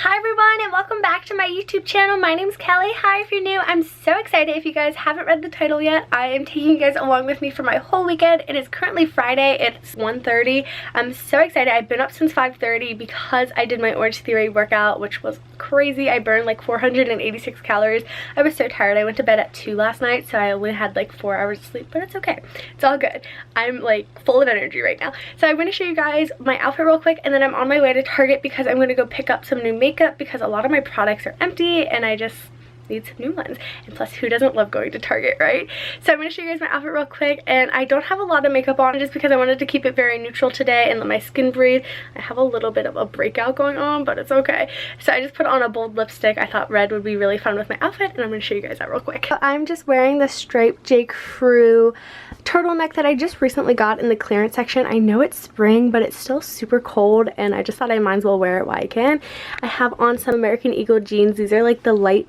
Hi everyone and welcome back to my YouTube channel. My name's Kelly. Hi if you're new. I'm so excited. If you guys haven't read the title yet, I am taking you guys along with me for my whole weekend. It is currently Friday. It's 1:30. I'm so excited. I've been up since 5:30 because I did my Orange Theory workout, which was crazy. I burned like 486 calories. I was so tired. I went to bed at 2 last night, so I only had like 4 hours of sleep, but it's okay. It's all good. I'm like full of energy right now. So I'm going to show you guys my outfit real quick, and then I'm on my way to Target because I'm going to go pick up some new makeup because a lot of my products are empty and I just need some new ones. And plus, who doesn't love going to Target, right? So I'm going to show you guys my outfit real quick, and I don't have a lot of makeup on just because I wanted to keep it very neutral today and let my skin breathe. I have a little bit of a breakout going on, but it's okay. So I just put on a bold lipstick. I thought red would be really fun with my outfit, and I'm going to show you guys that real quick. So I'm just wearing the striped J. Crew turtleneck that I just recently got in the clearance section. I know it's spring, but it's still super cold, and I just thought I might as well wear it while I can. I have on some American Eagle jeans. These are like the light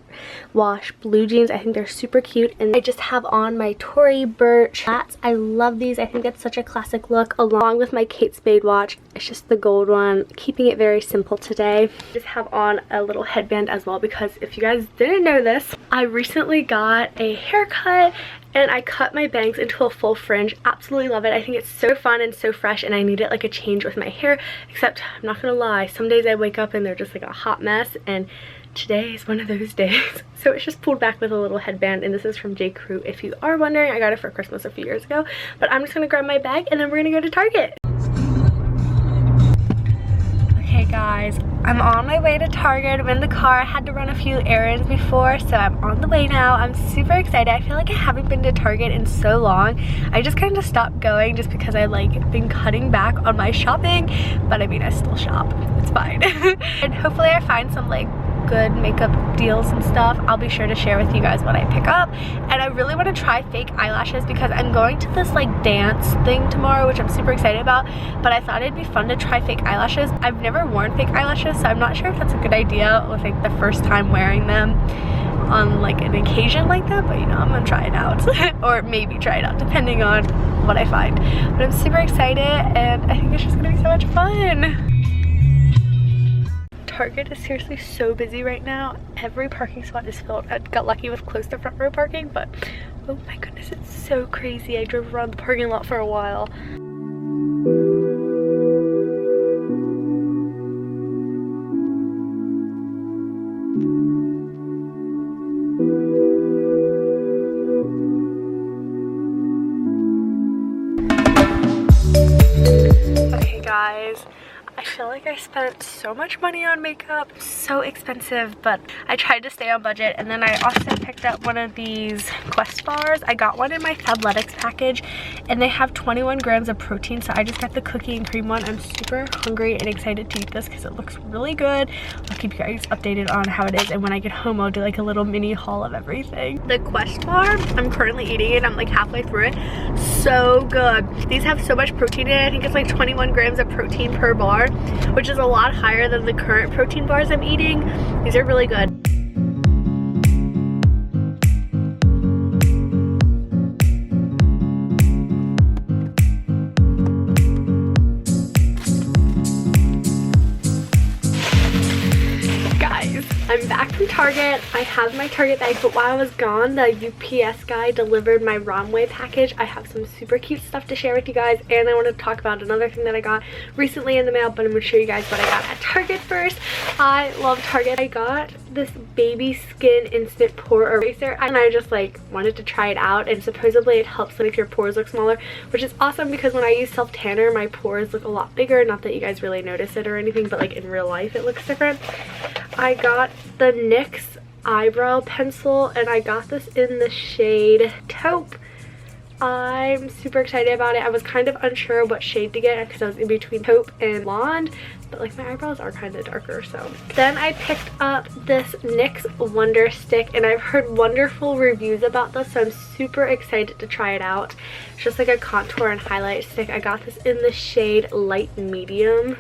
wash blue jeans. I think they're super cute, and I just have on my Tory Burch flats. I love these. I think it's such a classic look, along with my Kate Spade watch. It's just the gold one, keeping it very simple today. I just have on a little headband as well because if you guys didn't know this, I recently got a haircut and I cut my bangs into a full fringe. Absolutely love it. I think it's so fun and so fresh, and I needed like a change with my hair, except I'm not gonna lie, some days I wake up and they're just like a hot mess, and today is one of those days. So it's just pulled back with a little headband, and this is from J. Crew. If you are wondering, I got it for Christmas a few years ago. But I'm just gonna grab my bag and then we're gonna go to Target. Okay guys, I'm on my way to Target. I'm in the car. I had to run a few errands before, so I'm on the way now. I'm super excited. I feel like I haven't been to Target in so long. I just kind of stopped going just because I like been cutting back on my shopping, but I mean, I still shop. It's fine. And hopefully I find some like good makeup deals and stuff. I'll be sure to share with you guys what I pick up. And I really want to try fake eyelashes because I'm going to this like dance thing tomorrow, which I'm super excited about, but I thought it'd be fun to try fake eyelashes. I've never worn fake eyelashes, so I'm not sure if that's a good idea with like the first time wearing them on like an occasion like that, but you know, I'm gonna try it out. Or maybe try it out depending on what I find. But I'm super excited, and I think it's just gonna be so much fun. Target is seriously so busy right now. Every parking spot is filled. I got lucky with close to front row parking, but oh my goodness, it's so crazy. I drove around the parking lot for a while. Okay guys, I feel like I spent so much money on makeup, so expensive, but I tried to stay on budget. And then I also picked up one of these Quest bars. I got one in my Fabletics package, and they have 21 grams of protein, so I just got the cookie and cream one. I'm super hungry and excited to eat this because it looks really good. I'll keep you guys updated on how it is, and when I get home I'll do like a little mini haul of everything. The Quest bar, I'm currently eating it. I'm like halfway through it. So good. These have so much protein in it. I think it's like 21 grams of protein per bar, which is a lot higher than the current protein bars I'm eating. These are really good. I'm back from Target. I have my Target bag, but while I was gone, the UPS guy delivered my ROMWE package. I have some super cute stuff to share with you guys, and I want to talk about another thing that I got recently in the mail, but I'm going to show you guys what I got at Target first. I love Target. I got this baby skin instant pore eraser, and I just like wanted to try it out, and supposedly it helps make your pores look smaller, which is awesome because when I use self tanner, my pores look a lot bigger. Not that you guys really notice it or anything, but like in real life it looks different. I got the Nyx Eyebrow Pencil, and I got this in the shade Taupe. I'm super excited about it. I was kind of unsure what shade to get because I was in between taupe and blonde, but like my eyebrows are kind of darker. So then I picked up this Nyx Wonder Stick, and I've heard wonderful reviews about this, so I'm super excited to try it out. It's just like a contour and highlight stick. I got this in the shade Light Medium.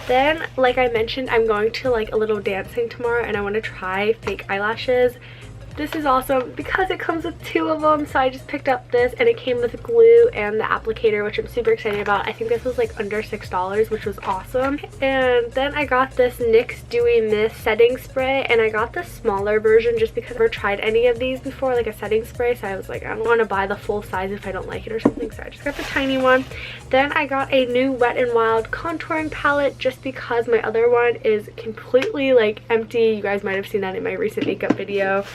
Then, like I mentioned, I'm going to like a little dancing tomorrow, and I want to try fake eyelashes. This is awesome because it comes with 2 of them, so I just picked up this, and it came with glue and the applicator, which I'm super excited about. I think this was like under $6, which was awesome. And then I got this NYX Dewy Mist setting spray, and I got the smaller version just because I've never tried any of these before, like a setting spray, so I was like, I don't want to buy the full size if I don't like it or something, so I just got the tiny one. Then I got a new Wet n Wild contouring palette just because my other one is completely like empty. You guys might have seen that in my recent makeup video.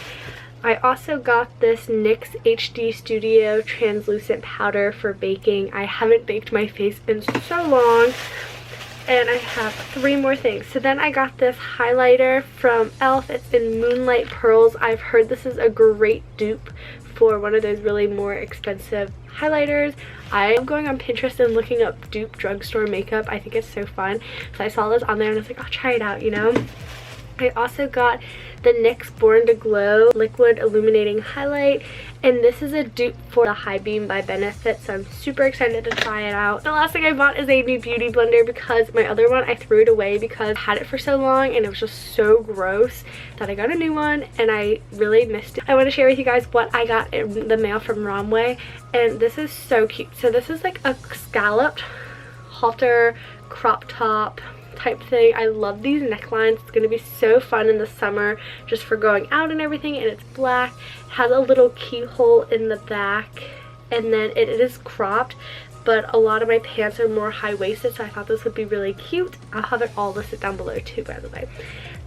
I also got this NYX HD Studio translucent powder for baking. I haven't baked my face in so long, and I have 3 more things. So then I got this highlighter from e.l.f. It's in Moonlight Pearls. I've heard this is a great dupe for one of those really more expensive highlighters. I am going on Pinterest and looking up dupe drugstore makeup. I think it's so fun. So I saw this on there and I was like, I'll try it out, you know. I also got the NYX Born to Glow Liquid Illuminating Highlight, and this is a dupe for the High Beam by Benefit, so I'm super excited to try it out. The last thing I bought is a new beauty blender because my other one I threw it away because I had it for so long and it was just so gross that I got a new one and I really missed it. I want to share with you guys what I got in the mail from ROMWE, and this is so cute. So this is like a scalloped halter crop top type thing. I love these necklines. It's going to be so fun in the summer just for going out and everything, and it's black. It has a little keyhole in the back, and then it is cropped, but a lot of my pants are more high-waisted, so I thought this would be really cute. I'll have it all listed down below too, by the way.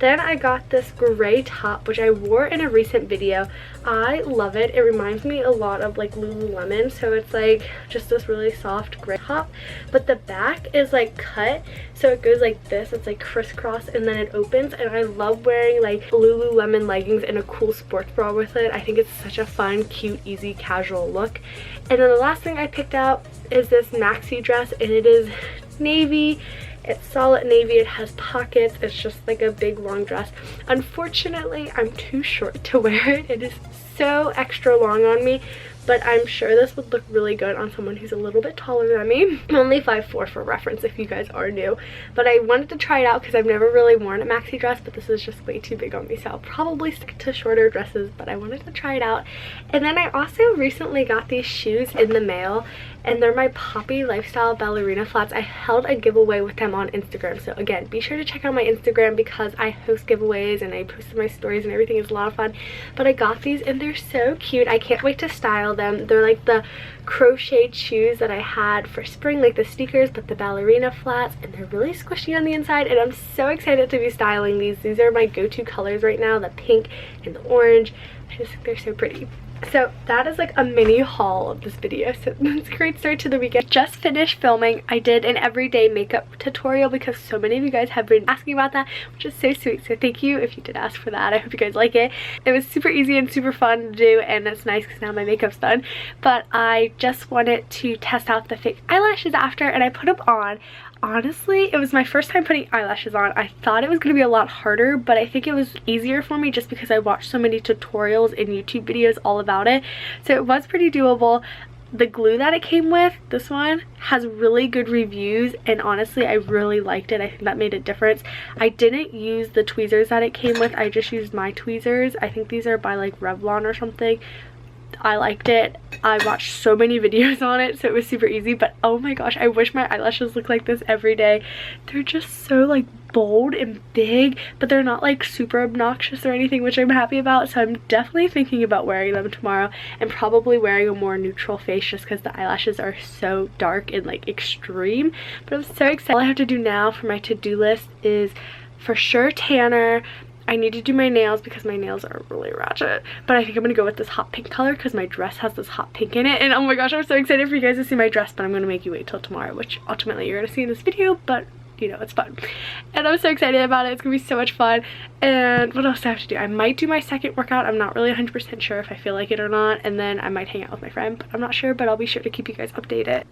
Then I got this gray top, which I wore in a recent video. I love it. It reminds me a lot of like Lululemon, so it's like just this really soft gray top, but the back is like cut, so it goes like this. It's like crisscross and then it opens, and I love wearing like Lululemon leggings and a cool sports bra with it. I think it's such a fun, cute, easy, casual look. And then the last thing I picked out is this maxi dress, and it is navy. It's solid navy. It has pockets. It's just like a big long dress. Unfortunately, I'm too short to wear it. It is so extra long on me, but I'm sure this would look really good on someone who's a little bit taller than me. I'm only 5'4" for reference if you guys are new, but I wanted to try it out because I've never really worn a maxi dress, but this is just way too big on me, so I'll probably stick to shorter dresses, but I wanted to try it out. And then I also recently got these shoes in the mail, and they're my Poppy Lifestyle ballerina flats. I held a giveaway with them on Instagram, so again, be sure to check out my Instagram because I host giveaways and I post my stories and everything. Is a lot of fun. But I got these and they're so cute. I can't wait to style them. They're like the crocheted shoes that I had for spring, like the sneakers, but the ballerina flats, and they're really squishy on the inside, and I'm so excited to be styling these. These are my go-to colors right now, the pink and the orange. I just think they're so pretty. So that is like a mini haul of this video. So it's a great start to the weekend. Just finished filming. I did an everyday makeup tutorial because so many of you guys have been asking about that, which is so sweet. So thank you if you did ask for that. I hope you guys like it. It was super easy and super fun to do, and it's nice because now my makeup's done. But I just wanted to test out the fake eyelashes after, and I put them on. Honestly, it was my first time putting eyelashes on. I thought it was going to be a lot harder, but I think it was easier for me just because I watched so many tutorials and YouTube videos all about it. So it was pretty doable. The glue that it came with, this one, has really good reviews, and honestly, I really liked it. I think that made a difference. I didn't use the tweezers that it came with. I just used my tweezers. I think these are by like Revlon or something. I liked it. I watched so many videos on it, so it was super easy, but oh my gosh, I wish my eyelashes looked like this every day. They're just so like bold and big, but they're not like super obnoxious or anything, which I'm happy about. So I'm definitely thinking about wearing them tomorrow, and probably wearing a more neutral face just because the eyelashes are so dark and like extreme. But I'm so excited. All I have to do now for my to-do list is for sure tanner. I need to do my nails because my nails are really ratchet, but I think I'm gonna go with this hot pink color because my dress has this hot pink in it. And oh my gosh, I'm so excited for you guys to see my dress, but I'm gonna make you wait till tomorrow, which ultimately you're gonna see in this video, but you know, it's fun. And I'm so excited about it. It's gonna be so much fun. And what else do I have to do? I might do my second workout. I'm not really 100% sure if I feel like it or not, and then I might hang out with my friend, but I'm not sure, but I'll be sure to keep you guys updated.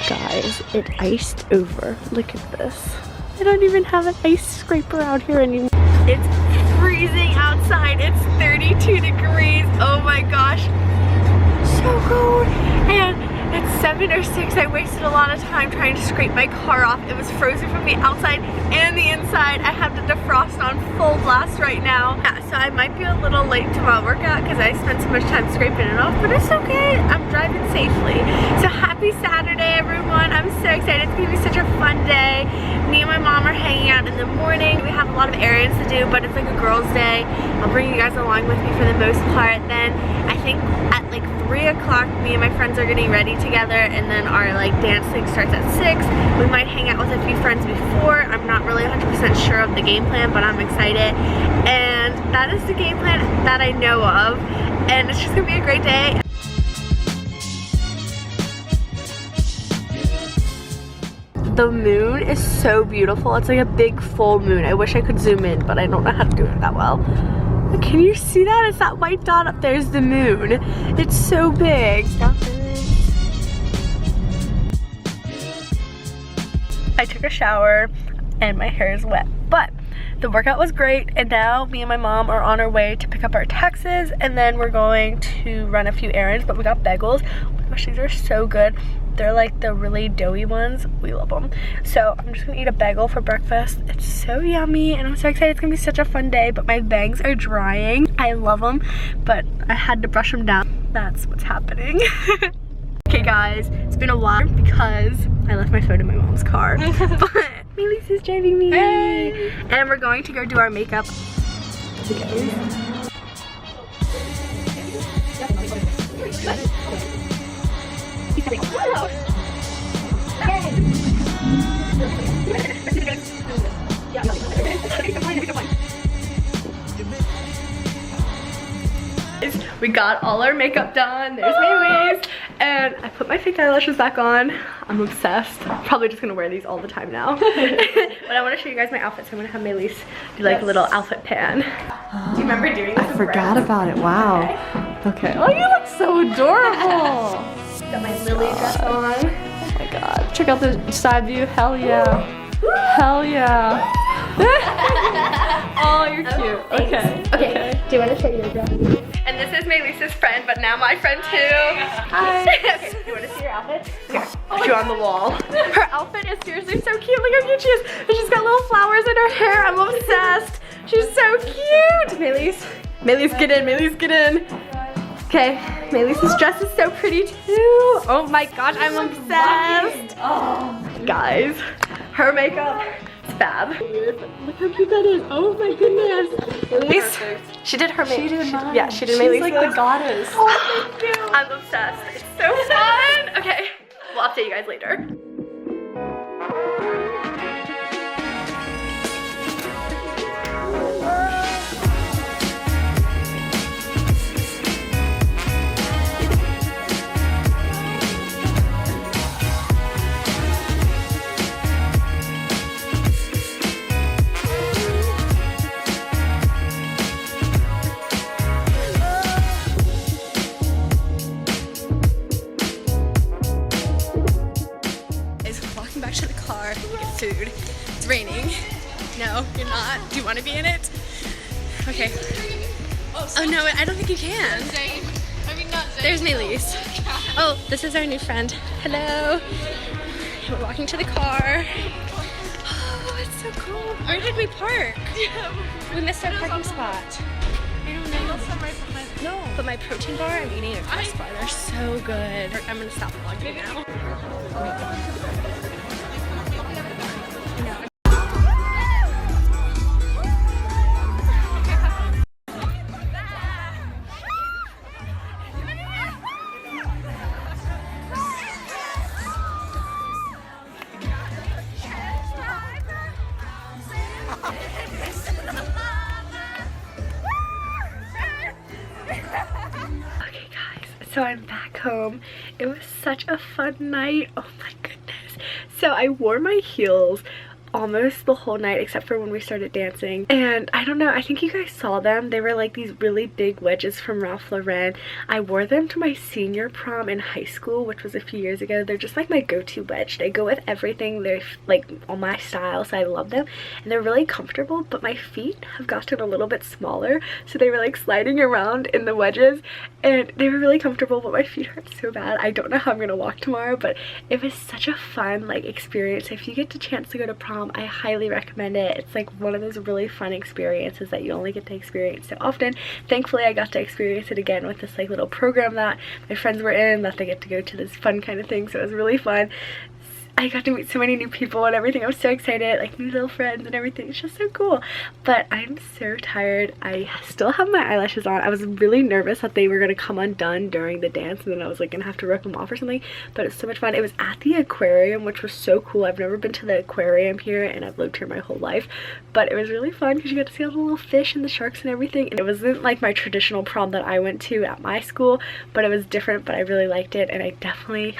Guys, it iced over. Look at this. I don't even have an ice scraper out here anymore. It's freezing outside. It's 32 degrees. Oh my gosh. So cold. And It's 7 or 6. I wasted a lot of time trying to scrape my car off. It was frozen from the outside and the inside. I have the defrost on full blast right now. Yeah, so I might be a little late to my workout because I spent so much time scraping it off, but it's okay. I'm driving safely. So happy Saturday, everyone. I'm so excited. It's gonna be such a fun day. Me and my mom are hanging out in the morning. We have a lot of errands to do, but it's like a girls' day. I'll bring you guys along with me for the most part. Then I think at like 3 o'clock, me and my friends are getting ready together, and then our like dance thing starts at 6. We might hang out with a few friends before. I'm not really 100% sure of the game plan, but I'm excited. And that is the game plan that I know of. And it's just gonna be a great day. The moon is so beautiful. It's like a big full moon. I wish I could zoom in, but I don't know how to do it that well. Can you see that? It's that white dot up there is the moon. It's so big. I took a shower and my hair is wet, but the workout was great, and now me and my mom are on our way to pick up our taxes, and then we're going to run a few errands. But we got bagels. Oh my gosh, these are so good. They're like the really doughy ones. We love them. So I'm just gonna eat a bagel for breakfast. It's so yummy and I'm so excited. It's gonna be such a fun day, but my bangs are drying. I love them, but I had to brush them down. That's what's happening. Okay guys, it's been a while because I left my phone in my mom's car. But Melise is driving me. Hey. And we're going to go do our makeup together. We got all our makeup done. There's Melise. And I put my fake eyelashes back on. I'm obsessed. I'm probably just gonna wear these all the time now. But I want to show you guys my outfit, so I'm gonna have Melise do like a little outfit pan. Do you remember doing this? I forgot about it. Wow. Okay. Oh, you look so adorable. Got my Lilly dress on. Oh my god. Check out the side view. Hell yeah. Hell yeah. Oh, you're cute. Okay. Okay. Do you want to show your dress? And this is Melise's friend, but now my friend too. Hi. Okay, do you want to see your outfit? Here, put you on the wall. Her outfit is seriously so cute. Look how cute she is. And she's got little flowers in her hair. I'm obsessed. She's so cute. Melise. Melise, get in. Melise, get in. Okay, Melise's dress is so pretty too. Oh my gosh, I'm obsessed. Oh. Guys, her makeup is fab. Look how cute that is. Oh my goodness. Melise, she did her makeup. She did mine. Yeah, she did She's Melise's. like the goddess. Oh, thank you. I'm obsessed. It's so fun. Okay, we'll update you guys later. To the car, get food. It's raining. No, you're not. Do you want to be in it? Okay. Oh no, I don't think you can. There's Melise. Oh, this is our new friend. Hello. We're walking to the car. Oh, it's so cool. Where did we park? We missed our parking spot. I don't know. No, but my protein bar, I'm eating a Crush bar. They're so good. I'm gonna stop vlogging now. So I'm back home. It was such a fun night. Oh my goodness. So I wore my heels almost the whole night except for when we started dancing. And I don't know, I think you guys saw them. They were like these really big wedges from Ralph Lauren. I wore them to my senior prom in high school, which was a few years ago. They're just like my go-to wedge. They go with everything. They're like all my style, so I love them. And they're really comfortable, but my feet have gotten a little bit smaller, so they were like sliding around in the wedges, and they were really comfortable, but my feet hurt so bad. I don't know how I'm gonna walk tomorrow, but it was such a fun like experience. If you get the chance to go to prom, I highly recommend it. It's like one of those really fun experiences that you only get to experience so often. Thankfully, I got to experience it again with this like little program that my friends were in, that they get to go to this fun kind of thing, so it was really fun. I got to meet so many new people and everything. I was so excited, like new little friends and everything. It's just so cool. But I'm so tired. I still have my eyelashes on. I was really nervous that they were going to come undone during the dance, and then I was like going to have to rip them off or something. But it's so much fun. It was at the aquarium, which was so cool. I've never been to the aquarium here, and I've lived here my whole life. But it was really fun because you got to see all the little fish and the sharks and everything. And it wasn't like my traditional prom that I went to at my school, but it was different, but I really liked it, and I definitely...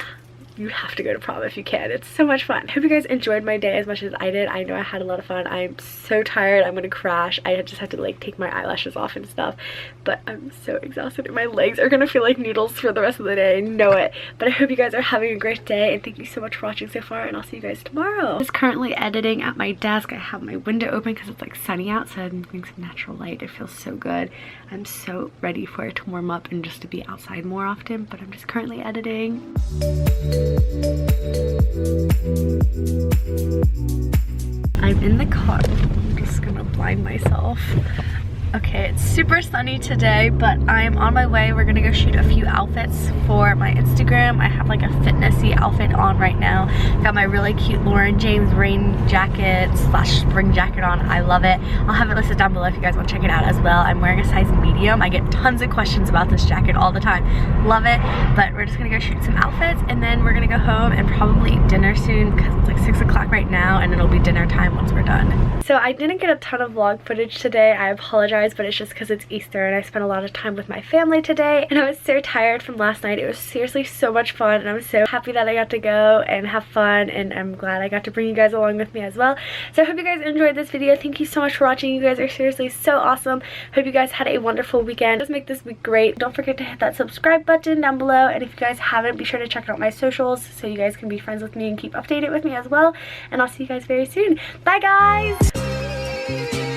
You have to go to prom if you can. It's so much fun. Hope you guys enjoyed my day as much as I did. I know I had a lot of fun. I'm so tired. I'm gonna crash. I just had to like take my eyelashes off and stuff, but I'm so exhausted and my legs are gonna feel like noodles for the rest of the day. I know it. But I hope you guys are having a great day, and thank you so much for watching so far, and I'll see you guys tomorrow. I'm just currently editing at my desk. I have my window open because it's like sunny outside and getting some natural light. It feels so good. I'm so ready for it to warm up and just to be outside more often, but I'm just currently editing. I'm in the car. I'm just gonna blind myself. Okay, it's super sunny today, but I'm on my way. We're gonna go shoot a few outfits for my Instagram. I have like a fitnessy outfit on right now. Got my really cute Lauren James rain jacket slash spring jacket on. I love it. I'll have it listed down below if you guys want to check it out as well. I'm wearing a size medium. I get tons of questions about this jacket all the time. Love it. But we're just gonna go shoot some outfits, and then we're gonna go home and probably eat dinner soon because it's like 6 o'clock right now, and it'll be dinner time once we're done. So I didn't get a ton of vlog footage today. I apologize, but it's just because it's Easter and I spent a lot of time with my family today, and I was so tired from last night. It was seriously so much fun, and I'm so happy that I got to go and have fun, and I'm glad I got to bring you guys along with me as well. So I hope you guys enjoyed this video. Thank you so much for watching. You guys are seriously so awesome. Hope you guys had a wonderful weekend. Just make this week great. Don't forget to hit that subscribe button down below, and if you guys haven't, be sure to check out my socials so you guys can be friends with me and keep updated with me as well. And I'll see you guys very soon. Bye guys!